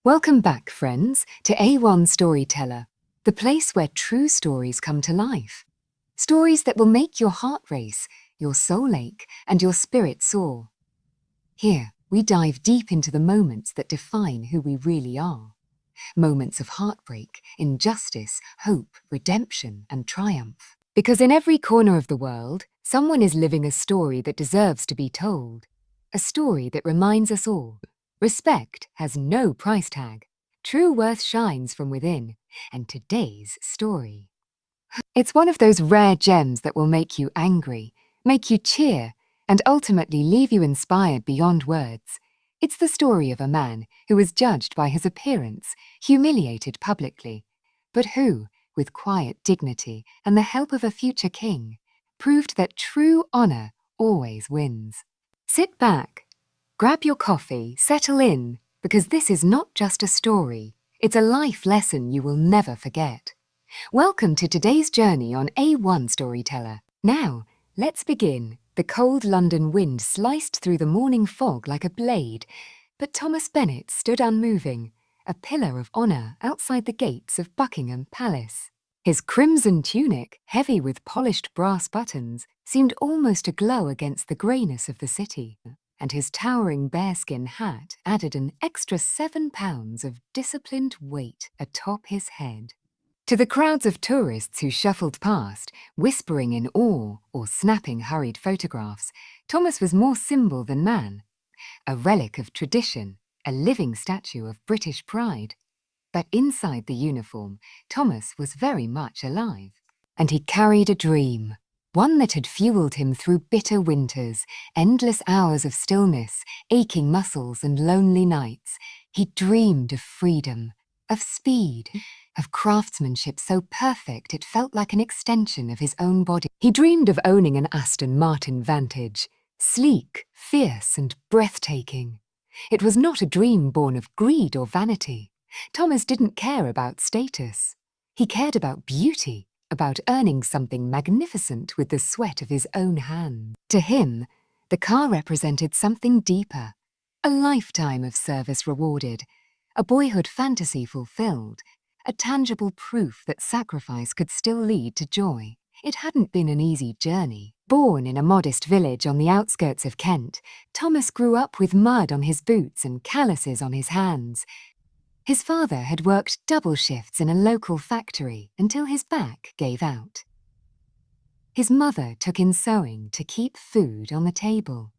Welcome back, friends, to A1 Storyteller, the place where true stories come to life. Stories that will make your heart race, your soul ache, and your spirit soar. Here, we dive deep into the moments that define who we really are. Moments of heartbreak, injustice, hope, redemption, and triumph. Because in every corner of the world, someone is living a story that deserves to be told. A story that reminds us all. Respect has no price tag. True worth shines from within. And today's story. It's one of those rare gems that will make you angry, make you cheer, and ultimately leave you inspired beyond words. It's the story of a man who was judged by his appearance, humiliated publicly, but who, with quiet dignity and the help of a future king, proved that true honor always wins. Sit back, grab your coffee, settle in, because this is not just a story, it's a life lesson you will never forget. Welcome to today's journey on A1 Storyteller. Now, let's begin. The cold London wind sliced through the morning fog like a blade, but Thomas Bennett stood unmoving, a pillar of honour outside the gates of Buckingham Palace. His crimson tunic, heavy with polished brass buttons, seemed almost aglow against the greyness of the city, and his towering bearskin hat added an extra 7 pounds of disciplined weight atop his head. To the crowds of tourists who shuffled past, whispering in awe or snapping hurried photographs, Thomas was more symbol than man. A relic of tradition, a living statue of British pride. But inside the uniform, Thomas was very much alive. And he carried a dream, one that had fueled him through bitter winters, endless hours of stillness, aching muscles and lonely nights. He dreamed of freedom, of speed, of craftsmanship so perfect it felt like an extension of his own body. He dreamed of owning an Aston Martin Vantage, sleek, fierce, and breathtaking. It was not a dream born of greed or vanity. Thomas didn't care about status. He cared about beauty, about earning something magnificent with the sweat of his own hand. To him, the car represented something deeper, a lifetime of service rewarded, a boyhood fantasy fulfilled, a tangible proof that sacrifice could still lead to joy. It hadn't been an easy journey. Born in a modest village on the outskirts of Kent, Thomas grew up with mud on his boots and calluses on his hands. His father had worked double shifts in a local factory until his back gave out. His mother took in sewing to keep food on the table.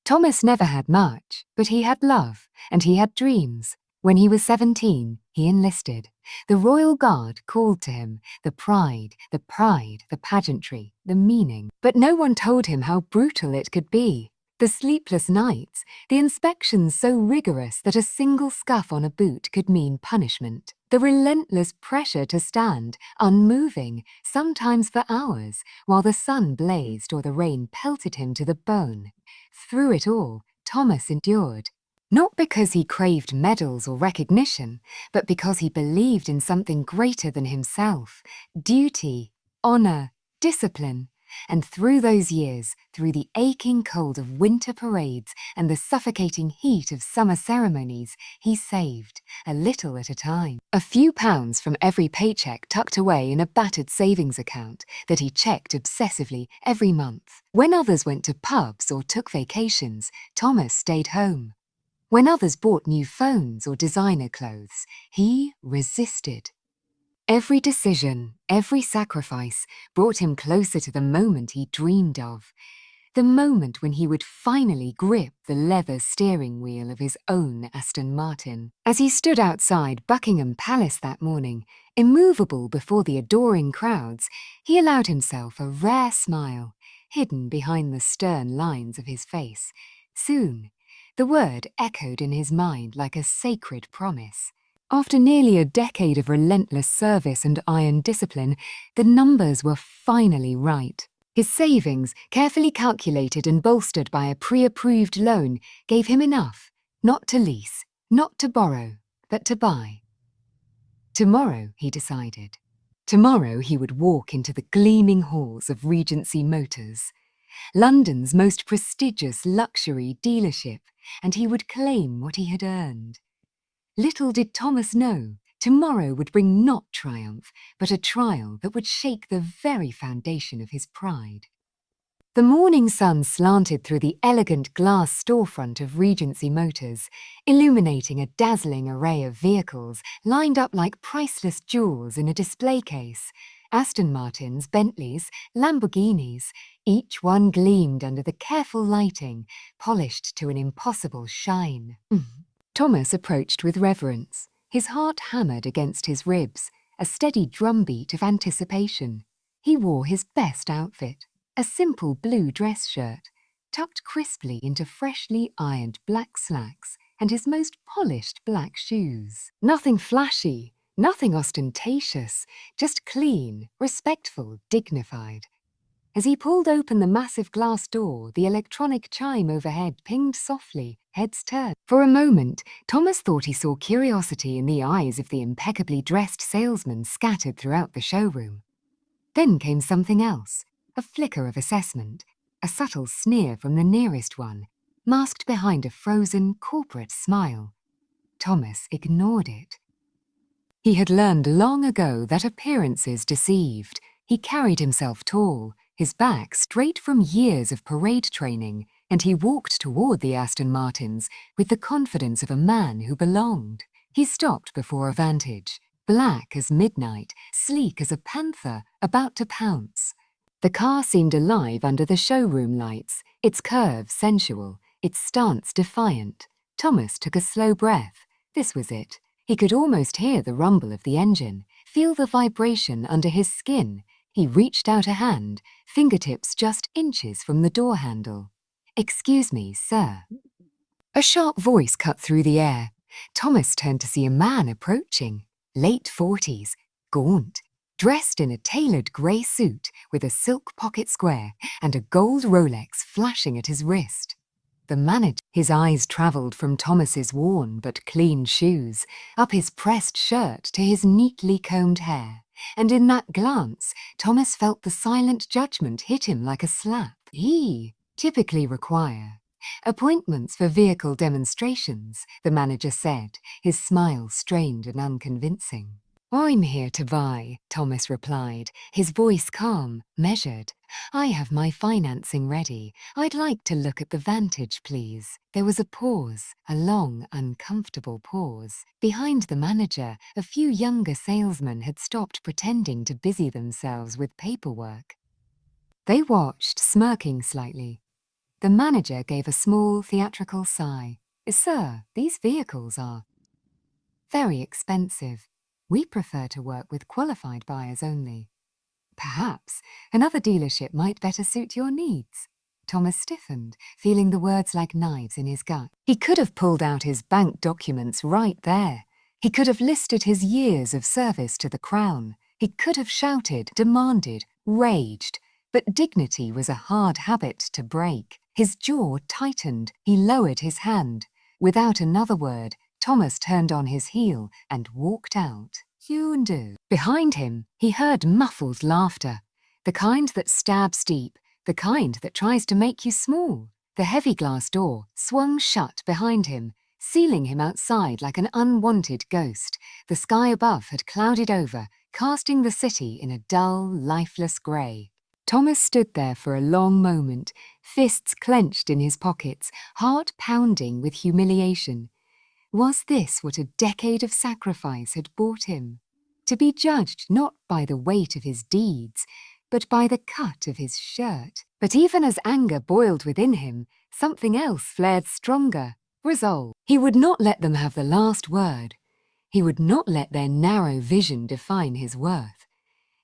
Thomas never had much, but he had love, and he had dreams. When he was 17, he enlisted. The Royal Guard called to him, the pride, the pageantry, the meaning. But no one told him how brutal it could be. The sleepless nights, the inspections so rigorous that a single scuff on a boot could mean punishment. The relentless pressure to stand, unmoving, sometimes for hours, while the sun blazed or the rain pelted him to the bone. Through it all, Thomas endured. Not because he craved medals or recognition, but because he believed in something greater than himself. Duty, honor, discipline. And through those years, through the aching cold of winter parades and the suffocating heat of summer ceremonies, he saved, a little at a time. A few pounds from every paycheck tucked away in a battered savings account that he checked obsessively every month. When others went to pubs or took vacations, Thomas stayed home. When others bought new phones or designer clothes, he resisted. Every decision, every sacrifice brought him closer to the moment he dreamed of, the moment when he would finally grip the leather steering wheel of his own Aston Martin. As he stood outside Buckingham Palace that morning, immovable before the adoring crowds, he allowed himself a rare smile, hidden behind the stern lines of his face. Soon, the word echoed in his mind like a sacred promise. After nearly a decade of relentless service and iron discipline, the numbers were finally right. His savings, carefully calculated and bolstered by a pre-approved loan, gave him enough, not to lease, not to borrow, but to buy. Tomorrow, he decided. Tomorrow he would walk into the gleaming halls of Regency Motors, London's most prestigious luxury dealership, and he would claim what he had earned. Little did Thomas know, tomorrow would bring not triumph, but a trial that would shake the very foundation of his pride. The morning sun slanted through the elegant glass storefront of Regency Motors, illuminating a dazzling array of vehicles lined up like priceless jewels in a display case. Aston Martins, Bentleys, Lamborghinis, each one gleamed under the careful lighting, polished to an impossible shine. Thomas approached with reverence, his heart hammered against his ribs, a steady drumbeat of anticipation. He wore his best outfit, a simple blue dress shirt, tucked crisply into freshly ironed black slacks, and his most polished black shoes. Nothing flashy, nothing ostentatious, just clean, respectful, dignified. As he pulled open the massive glass door, the electronic chime overhead pinged softly, heads turned. For a moment, Thomas thought he saw curiosity in the eyes of the impeccably dressed salesman scattered throughout the showroom. Then came something else, a flicker of assessment, a subtle sneer from the nearest one, masked behind a frozen, corporate smile. Thomas ignored it. He had learned long ago that appearances deceived. He carried himself tall, his back straight from years of parade training, and he walked toward the Aston Martins with the confidence of a man who belonged. He stopped before a Vantage, black as midnight, sleek as a panther, about to pounce. The car seemed alive under the showroom lights, its curve sensual, its stance defiant. Thomas took a slow breath. This was it. He could almost hear the rumble of the engine, feel the vibration under his skin. He reached out a hand, fingertips just inches from the door handle. "Excuse me, sir." A sharp voice cut through the air. Thomas turned to see a man approaching, late 40s, gaunt, dressed in a tailored grey suit with a silk pocket square and a gold Rolex flashing at his wrist. The manager, his eyes travelled from Thomas's worn but clean shoes, up his pressed shirt to his neatly combed hair. And in that glance, Thomas felt the silent judgment hit him like a slap. He typically require appointments for vehicle demonstrations, the manager said, his smile strained and unconvincing. "I'm here to buy," Thomas replied, his voice calm, measured. "I have my financing ready. I'd like to look at the Vantage, please." There was a pause, a long, uncomfortable pause. Behind the manager, a few younger salesmen had stopped pretending to busy themselves with paperwork. They watched, smirking slightly. The manager gave a small, theatrical sigh. "Sir, these vehicles are very expensive. We prefer to work with qualified buyers only. Perhaps another dealership might better suit your needs." Thomas stiffened, feeling the words like knives in his gut. He could have pulled out his bank documents right there. He could have listed his years of service to the Crown. He could have shouted, demanded, raged. But dignity was a hard habit to break. His jaw tightened. He lowered his hand. Without another word, Thomas turned on his heel and walked out. "You do." Behind him, he heard muffled laughter, the kind that stabs deep, the kind that tries to make you small. The heavy glass door swung shut behind him, sealing him outside like an unwanted ghost. The sky above had clouded over, casting the city in a dull, lifeless grey. Thomas stood there for a long moment, fists clenched in his pockets, heart pounding with humiliation. Was this what a decade of sacrifice had bought him? To be judged not by the weight of his deeds, but by the cut of his shirt. But even as anger boiled within him, something else flared stronger, resolve. He would not let them have the last word. He would not let their narrow vision define his worth.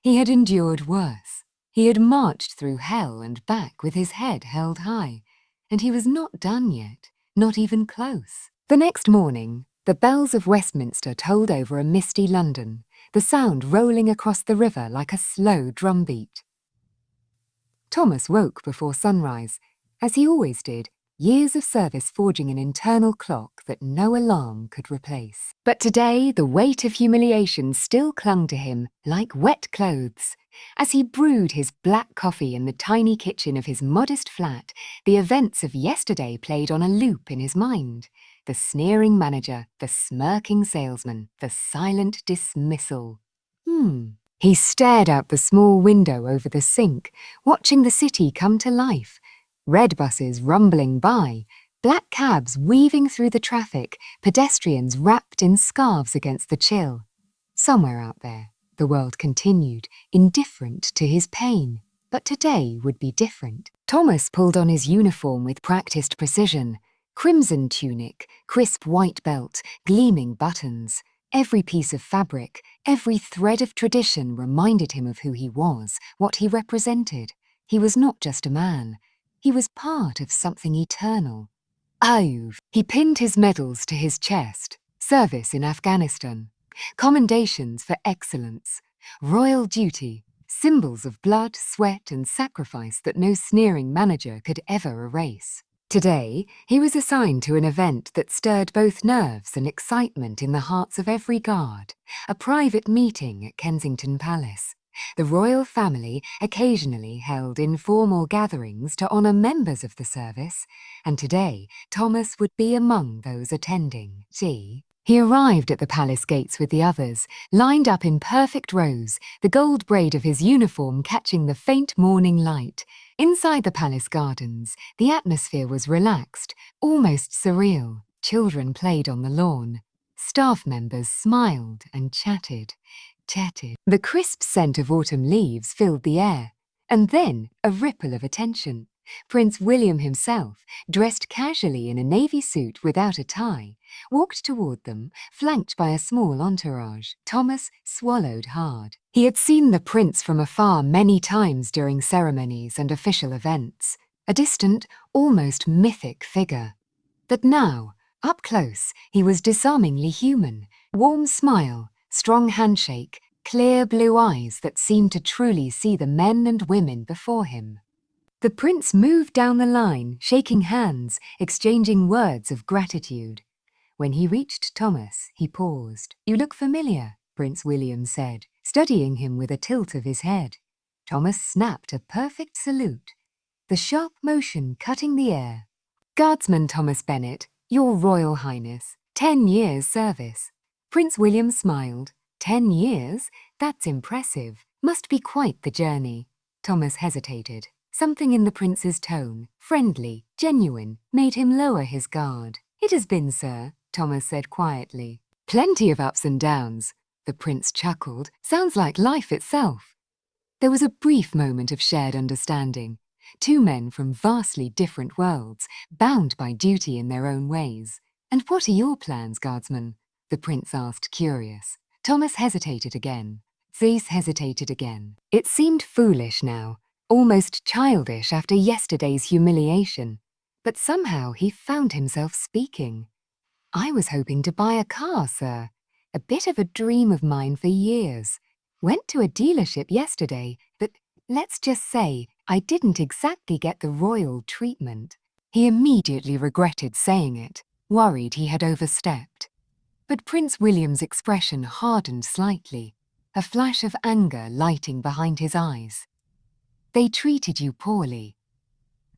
He had endured worse. He had marched through hell and back with his head held high, and he was not done yet, not even close. The next morning, the bells of Westminster tolled over a misty London, the sound rolling across the river like a slow drumbeat. Thomas woke before sunrise, as he always did, years of service forging an internal clock that no alarm could replace. But today, the weight of humiliation still clung to him like wet clothes. As he brewed his black coffee in the tiny kitchen of his modest flat, the events of yesterday played on a loop in his mind. the sneering manager, the smirking salesman, the silent dismissal. He stared out the small window over the sink, watching the city come to life. Red buses rumbling by, black cabs weaving through the traffic, pedestrians wrapped in scarves against the chill. Somewhere out there, the world continued, indifferent to his pain. But today would be different. Thomas pulled on his uniform with practiced precision. Crimson tunic, crisp white belt, gleaming buttons. Every piece of fabric, every thread of tradition reminded him of who he was, what he represented. He was not just a man. He was part of something eternal. Ayuv. He pinned his medals to his chest. Service in Afghanistan. Commendations for excellence. Royal duty. Symbols of blood, sweat, and sacrifice that no sneering manager could ever erase. Today, he was assigned to an event that stirred both nerves and excitement in the hearts of every guard, a private meeting at Kensington Palace. The royal family occasionally held informal gatherings to honour members of the service, and today Thomas would be among those attending. He arrived at the palace gates with the others, lined up in perfect rows, the gold braid of his uniform catching the faint morning light. Inside the palace gardens, the atmosphere was relaxed, almost surreal. Children played on the lawn. Staff members smiled and chatted. The crisp scent of autumn leaves filled the air, and then a ripple of attention. Prince William himself, dressed casually in a navy suit without a tie, walked toward them, flanked by a small entourage. Thomas swallowed hard. He had seen the prince from afar many times during ceremonies and official events, a distant, almost mythic figure. But now, up close, he was disarmingly human. Warm smile, strong handshake, clear blue eyes that seemed to truly see the men and women before him. The prince moved down the line, shaking hands, exchanging words of gratitude. When he reached Thomas, he paused. "You look familiar," Prince William said, studying him with a tilt of his head. Thomas snapped a perfect salute, the sharp motion cutting the air. "Guardsman Thomas Bennett, Your Royal Highness, 10 years' service." Prince William smiled. 10 years? That's impressive. Must be quite the journey. Thomas hesitated. Something in the prince's tone, friendly, genuine, made him lower his guard. "It has been, sir," Thomas said quietly. "Plenty of ups and downs." The prince chuckled. "Sounds like life itself." There was a brief moment of shared understanding. Two men from vastly different worlds, bound by duty in their own ways. "And what are your plans, guardsman?" the prince asked, curious. Thomas hesitated again. Zeus hesitated again. It seemed foolish now, almost childish after yesterday's humiliation. But somehow he found himself speaking. "I was hoping to buy a car, sir. A bit of a dream of mine for years. Went to a dealership yesterday, but let's just say I didn't exactly get the royal treatment." He immediately regretted saying it, worried he had overstepped. But Prince William's expression hardened slightly, a flash of anger lighting behind his eyes. "They treated you poorly."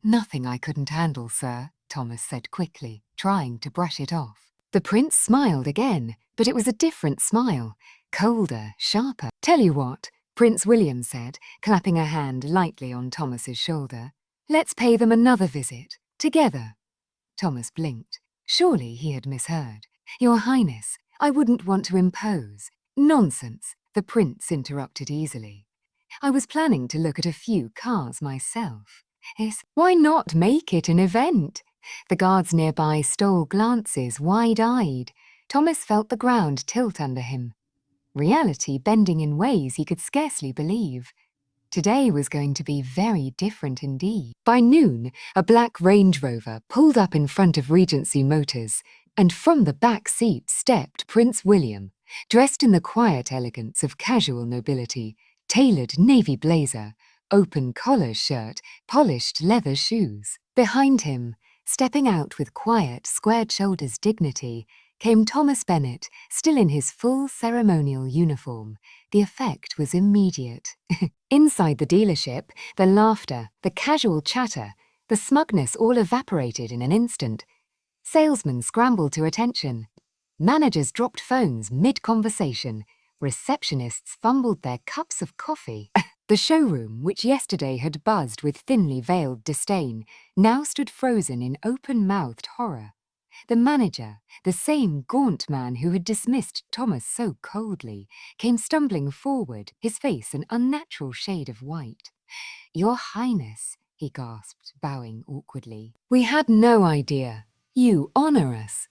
"Nothing I couldn't handle, sir," Thomas said quickly, trying to brush it off. The prince smiled again, but it was a different smile, colder, sharper. "Tell you what," Prince William said, clapping a hand lightly on Thomas's shoulder. "Let's pay them another visit, together." Thomas blinked. Surely he had misheard. "Your Highness, I wouldn't want to impose." "Nonsense," the prince interrupted easily. "I was planning to look at a few cars myself." Why not make it an event? The guards nearby stole glances, wide-eyed. Thomas felt the ground tilt under him. Reality bending in ways he could scarcely believe. Today was going to be very different indeed. By noon, a black Range Rover pulled up in front of Regency Motors, and from the back seat stepped Prince William, dressed in the quiet elegance of casual nobility, tailored navy blazer, open collar shirt, polished leather shoes. Behind him, stepping out with quiet, squared-shoulders dignity, came Thomas Bennett, still in his full ceremonial uniform. The effect was immediate. Inside the dealership, the laughter, the casual chatter, the smugness all evaporated in an instant. Salesmen scrambled to attention. Managers dropped phones mid-conversation. Receptionists fumbled their cups of coffee. The showroom, which yesterday had buzzed with thinly veiled disdain, now stood frozen in open-mouthed horror. The manager, the same gaunt man who had dismissed Thomas so coldly, came stumbling forward, his face an unnatural shade of white. "Your Highness," he gasped, bowing awkwardly. "We had no idea. You honor us."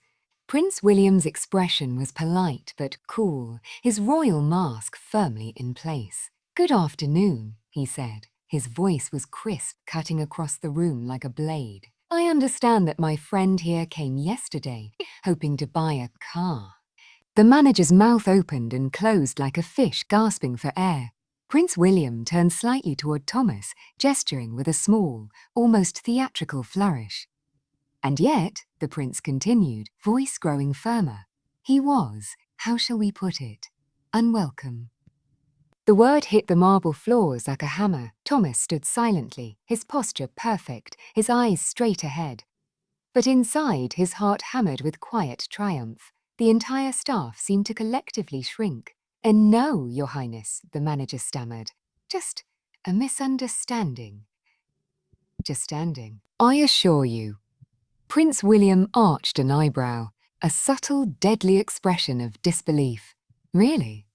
Prince William's expression was polite but cool, his royal mask firmly in place. "Good afternoon," he said. His voice was crisp, cutting across the room like a blade. "I understand that my friend here came yesterday, hoping to buy a car." The manager's mouth opened and closed like a fish gasping for air. Prince William turned slightly toward Thomas, gesturing with a small, almost theatrical flourish. "And yet," the prince continued, voice growing firmer, "he was, how shall we put it, unwelcome." The word hit the marble floors like a hammer. Thomas stood silently, his posture perfect, his eyes straight ahead. But inside, his heart hammered with quiet triumph. The entire staff seemed to collectively shrink. "And no, Your Highness," the manager stammered. "Just a misunderstanding." "I assure you." Prince William arched an eyebrow, a subtle, deadly expression of disbelief. "Really?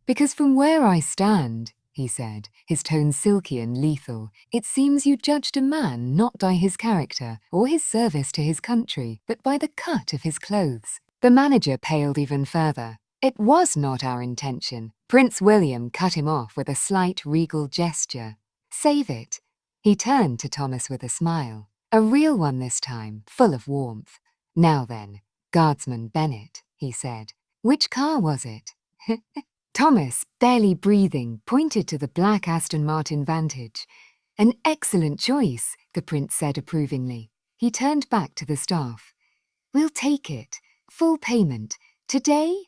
Because from where I stand," he said, his tone silky and lethal, "it seems you judged a man not by his character or his service to his country, but by the cut of his clothes." The manager paled even further. "It was not our intention." Prince William cut him off with a slight regal gesture. "Save it." He turned to Thomas with a smile. A real one this time, full of warmth. "Now then, Guardsman Bennett," he said. "Which car was it?" Thomas, barely breathing, pointed to the black Aston Martin Vantage. "An excellent choice," the prince said approvingly. He turned back to the staff. "We'll take it. Full payment. Today?"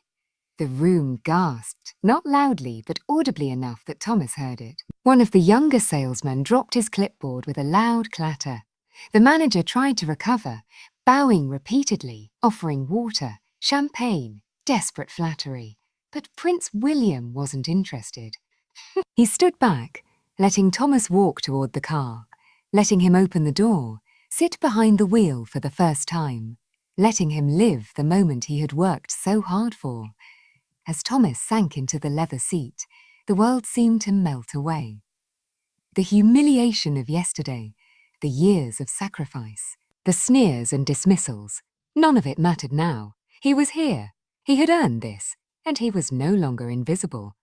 The room gasped, not loudly but audibly enough that Thomas heard it. One of the younger salesmen dropped his clipboard with a loud clatter. The manager tried to recover, bowing repeatedly, offering water, champagne, desperate flattery. But Prince William wasn't interested. He stood back, letting Thomas walk toward the car, letting him open the door, sit behind the wheel for the first time, letting him live the moment he had worked so hard for. As Thomas sank into the leather seat, the world seemed to melt away. The humiliation of yesterday, the years of sacrifice, the sneers and dismissals, none of it mattered now. He was here. He had earned this, and he was no longer invisible.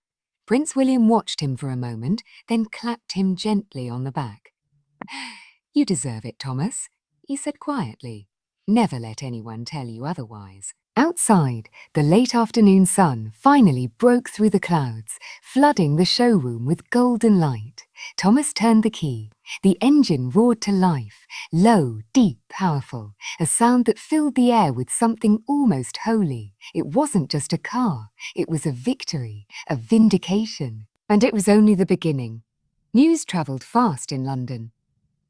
Prince William watched him for a moment, then clapped him gently on the back. "You deserve it, Thomas," he said quietly. "Never let anyone tell you otherwise." Outside, the late afternoon sun finally broke through the clouds, flooding the showroom with golden light. Thomas turned the key. The engine roared to life, low, deep, powerful, a sound that filled the air with something almost holy. It wasn't just a car, it was a victory, a vindication. And it was only the beginning. News travelled fast in London.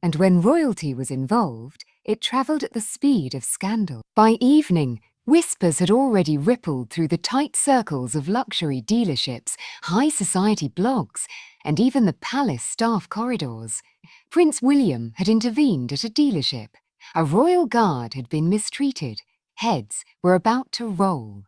And when royalty was involved, it travelled at the speed of scandal. By evening, whispers had already rippled through the tight circles of luxury dealerships, high society blogs, and even the palace staff corridors. Prince William had intervened at a dealership. A royal guard had been mistreated. Heads were about to roll.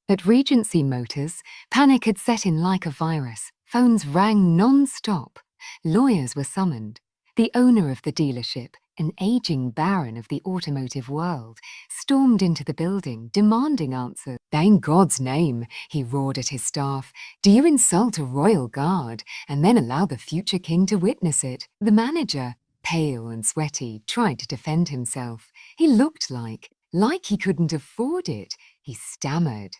At Regency Motors, panic had set in like a virus. Phones rang non-stop. Lawyers were summoned. The owner of the dealership, an aging baron of the automotive world, stormed into the building, demanding answers. "In God's name," he roared at his staff, "do you insult a royal guard and then allow the future king to witness it?" The manager, pale and sweaty, tried to defend himself. He looked like he couldn't afford it. He stammered.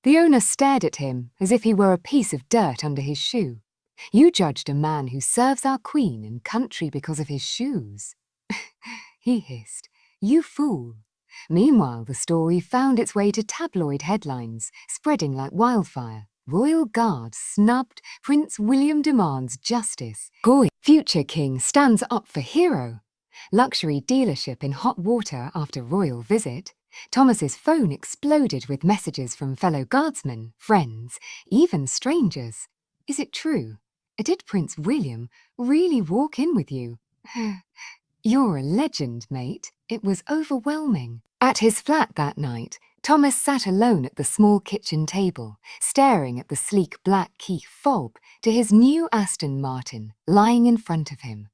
The owner stared at him as if he were a piece of dirt under his shoe. "You judged a man who serves our queen and country because of his shoes," he hissed. "You fool." Meanwhile, the story found its way to tabloid headlines, spreading like wildfire. Royal Guard snubbed, Prince William demands justice. Future king stands up for hero. luxury dealership in hot water after royal visit. Thomas's phone exploded with messages from fellow guardsmen, friends, even strangers. Is it true? Did Prince William really walk in with you? You're a legend, mate. It was overwhelming. At his flat that night, Thomas sat alone at the small kitchen table, staring at the sleek black key fob to his new Aston Martin lying in front of him.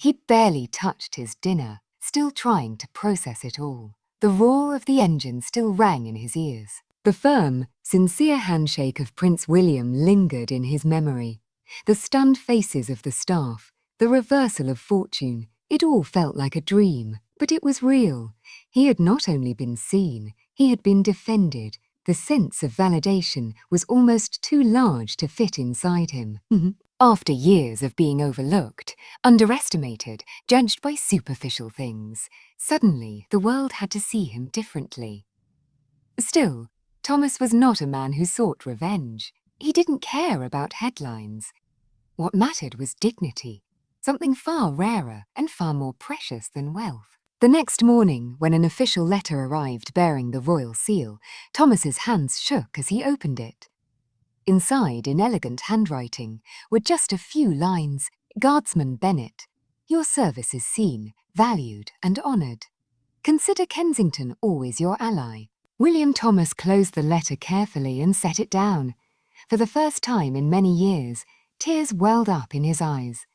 He barely touched his dinner, still trying to process it all. The roar of the engine still rang in his ears. The firm, sincere handshake of Prince William lingered in his memory. The stunned faces of the staff, the reversal of fortune, it all felt like a dream, but it was real. He had not only been seen, he had been defended. The sense of validation was almost too large to fit inside him. After years of being overlooked, underestimated, judged by superficial things, suddenly the world had to see him differently. Still, Thomas was not a man who sought revenge. He didn't care about headlines. What mattered was dignity, something far rarer and far more precious than wealth. The next morning, when an official letter arrived bearing the royal seal, Thomas's hands shook as he opened it. Inside, in elegant handwriting, were just a few lines. Guardsman Bennett, your service is seen, valued and honoured. Consider Kensington always your ally. William Thomas closed the letter carefully and set it down. For the first time in many years, tears welled up in his eyes.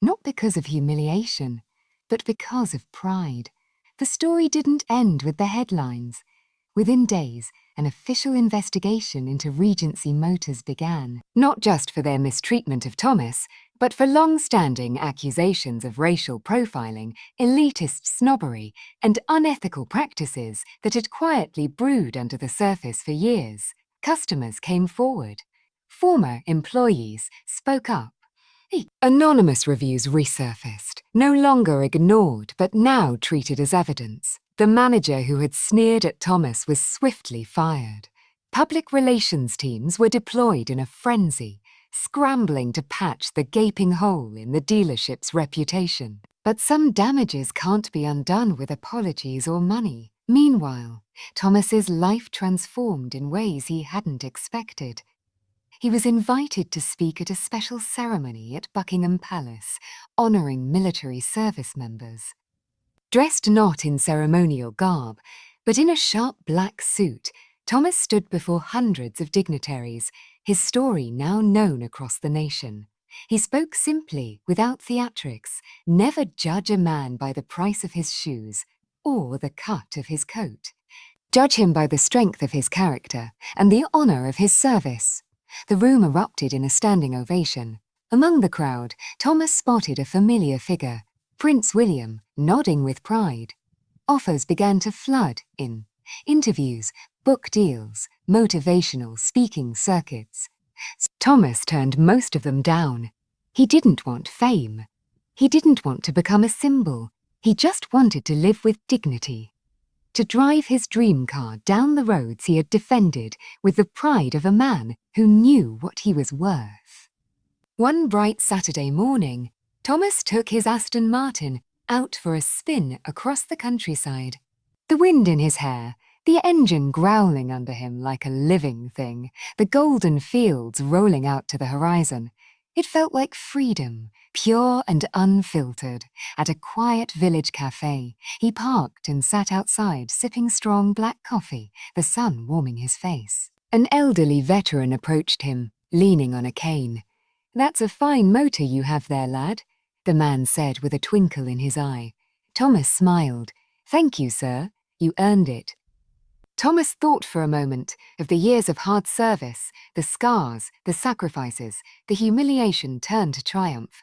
Not because of humiliation, but because of pride. The story didn't end with the headlines. Within days, an official investigation into Regency Motors began, not just for their mistreatment of Thomas, but for long-standing accusations of racial profiling, elitist snobbery, and unethical practices that had quietly brewed under the surface for years. Customers came forward. Former employees spoke up. Anonymous reviews resurfaced, no longer ignored but now treated as evidence. The manager who had sneered at Thomas was swiftly fired. Public relations teams were deployed in a frenzy, scrambling to patch the gaping hole in the dealership's reputation. But some damages can't be undone with apologies or money. Meanwhile, Thomas's life transformed in ways he hadn't expected. He was invited to speak at a special ceremony at Buckingham Palace, honouring military service members. Dressed not in ceremonial garb, but in a sharp black suit, Thomas stood before hundreds of dignitaries, his story now known across the nation. He spoke simply, without theatrics. Never judge a man by the price of his shoes or the cut of his coat. Judge him by the strength of his character and the honour of his service. The room erupted in a standing ovation. Among the crowd, Thomas spotted a familiar figure, Prince William, nodding with pride. Offers began to flood in. Interviews, book deals, motivational speaking circuits. Thomas turned most of them down. He didn't want fame. He didn't want to become a symbol. He just wanted to live with dignity. To drive his dream car down the roads he had defended with the pride of a man who knew what he was worth. One bright Saturday morning, Thomas took his Aston Martin out for a spin across the countryside. The wind in his hair, the engine growling under him like a living thing, the golden fields rolling out to the horizon. It felt like freedom, pure and unfiltered. At a quiet village cafe, he parked and sat outside sipping strong black coffee, the sun warming his face. An elderly veteran approached him, leaning on a cane. "That's a fine motor you have there, lad," the man said with a twinkle in his eye. Thomas smiled. "Thank you, sir. You earned it." Thomas thought for a moment of the years of hard service, the scars, the sacrifices, the humiliation turned to triumph.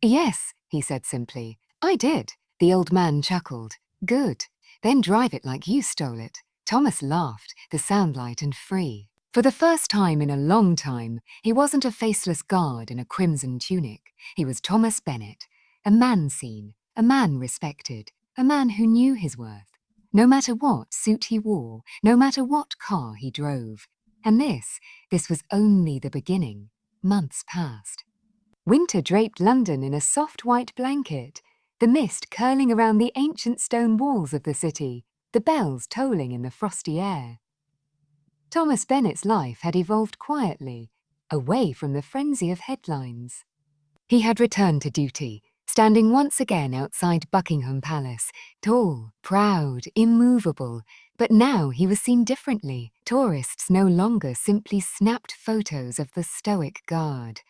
"Yes," he said simply. "I did." The old man chuckled. "Good. Then drive it like you stole it." Thomas laughed, the sound light and free. For the first time in a long time, he wasn't a faceless guard in a crimson tunic. He was Thomas Bennett, a man seen, a man respected, a man who knew his worth. No matter what suit he wore, no matter what car he drove. And this was only the beginning. Months passed. Winter draped London in a soft white blanket. the mist curling around the ancient stone walls of the city, the bells tolling in the frosty air. Thomas Bennett's life had evolved quietly, away from the frenzy of headlines. He had returned to duty, standing once again outside Buckingham Palace, tall, proud, immovable. But now he was seen differently. Tourists no longer simply snapped photos of the stoic guard.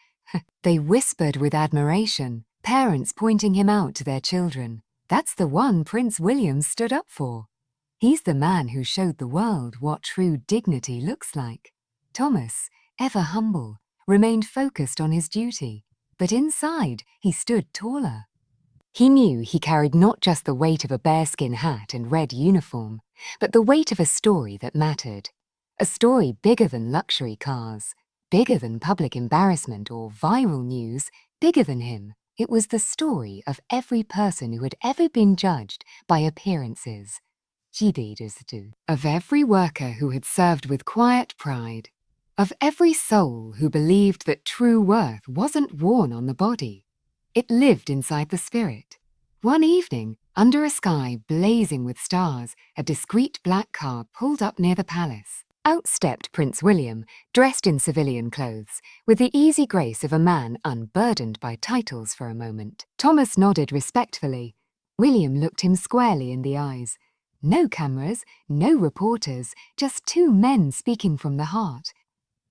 They whispered with admiration, parents pointing him out to their children. That's the one Prince William stood up for. He's the man who showed the world what true dignity looks like. Thomas, ever humble, remained focused on his duty, but inside he stood taller. He knew he carried not just the weight of a bearskin hat and red uniform, but the weight of a story that mattered. A story bigger than luxury cars, bigger than public embarrassment or viral news, bigger than him. It was the story of every person who had ever been judged by appearances. Of every worker who had served with quiet pride, of every soul who believed that true worth wasn't worn on the body. It lived inside the spirit. One evening, under a sky blazing with stars, a discreet black car pulled up near the palace. Out stepped Prince William, dressed in civilian clothes, with the easy grace of a man unburdened by titles for a moment. Thomas nodded respectfully. William looked him squarely in the eyes. No cameras, no reporters, just two men speaking from the heart.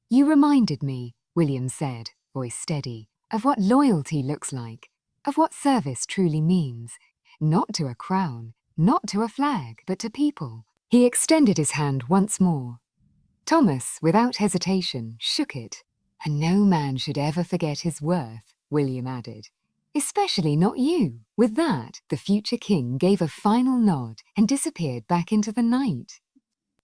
"You reminded me," William said, voice steady, "of what loyalty looks like, of what service truly means. Not to a crown, not to a flag, but to people." He extended his hand once more. Thomas, without hesitation, shook it. "And no man should ever forget his worth," William added. "Especially not you." With that, the future king gave a final nod and disappeared back into the night.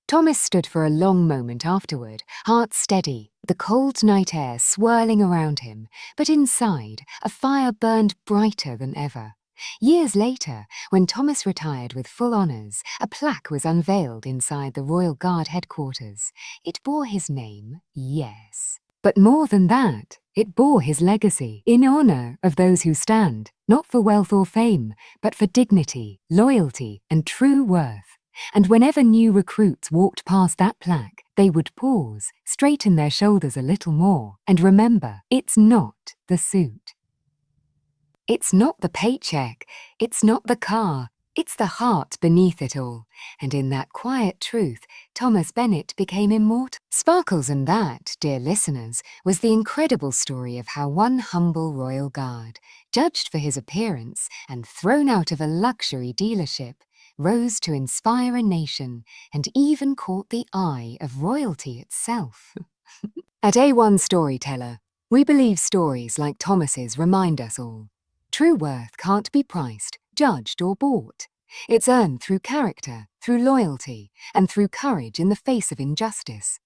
Thomas stood for a long moment afterward, heart steady, the cold night air swirling around him, but inside, a fire burned brighter than ever. Years later, when Thomas retired with full honours, a plaque was unveiled inside the Royal Guard headquarters. It bore his name, yes. But more than that, it bore his legacy, in honour of those who stand, not for wealth or fame, but for dignity, loyalty, and true worth. And whenever new recruits walked past that plaque, they would pause, straighten their shoulders a little more, and remember, it's not the suit. It's not the paycheck, it's not the car, it's the heart beneath it all. And in that quiet truth, Thomas Bennett became immortal. Sparkles in that, dear listeners, was the incredible story of how one humble royal guard, judged for his appearance and thrown out of a luxury dealership, rose to inspire a nation and even caught the eye of royalty itself. At A1 Storyteller, we believe stories like Thomas's remind us all. True worth can't be priced, judged, or bought. It's earned through character, through loyalty, and through courage in the face of injustice.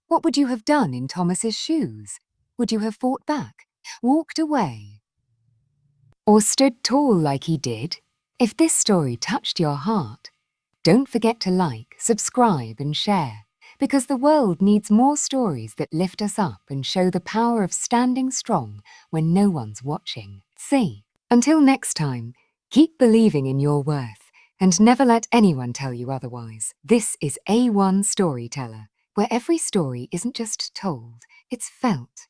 What would you have done in Thomas's shoes? Would you have fought back, walked away, or stood tall like he did? If this story touched your heart, don't forget to like, subscribe, and share, because the world needs more stories that lift us up and show the power of standing strong when no one's watching. See, until next time, keep believing in your worth and never let anyone tell you otherwise. This is A1 Storyteller, where every story isn't just told, it's felt.